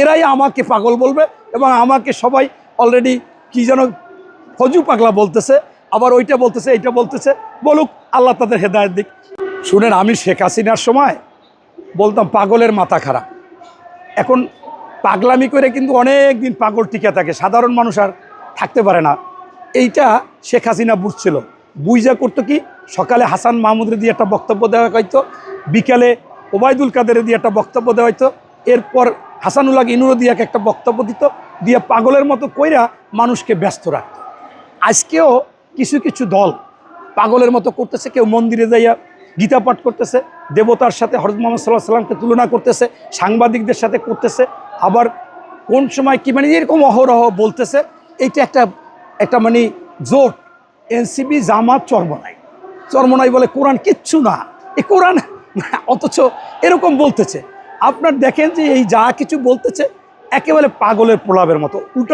এরাই আমাকে পাগল বলবে এবং আমাকে সবাই অলরেডি কি যেন ফজু পাগলা বলতেছে, আবার ওইটা বলতেছে, এইটা বলতেছে। বলুক, আল্লাহ তাদের হেদায়েত দিক। শুনেন, আমি শেখ হাসিনার সময় বলতাম পাগলের মাথা খারাপ। এখন পাগলামি করে কিন্তু অনেক দিন পাগল টিকে থাকে, সাধারণ মানুষ আর থাকতে পারে না। এইটা শেখ হাসিনা বুঝছিল, বুঝা করতো কি, সকালে হাসান মাহমুদের দিয়ে একটা বক্তব্য দেওয়া হয়তো, বিকালে ওবায়দুল কাদের দিয়ে একটা বক্তব্য দেওয়া হয়তো, এরপর হাসানুল্লাহ ইনুরো দিয়ে একটা বক্তব্য দিত, দিয়ে পাগলের মতো কইরা মানুষকে ব্যস্ত রাখত। আজকেও কিছু কিছু দল পাগলের মতো করতেছে, কেউ মন্দিরে যাইয়া গীতা পাঠ করতেছে, দেবতার সাথে হযরত মুহাম্মদ সাল্লাল্লাহু আলাইহি সাল্লামকে তুলনা করতেছে, সাংবাদিকদের সাথে করতেছে, আবার কোন সময় কি মানে এরকম অহরহ বলতেছে। এইটা একটা মানে জোট, এনসিপি জামাত চরমনাই বলে কোরআন কিচ্ছু না, এই কোরআন, অথচ এরকম বলতেছে। আপনার দেখেন যে এই যা কিছু বলতেছে একেবারে পাগলের প্রলাপের মতো, উল্টো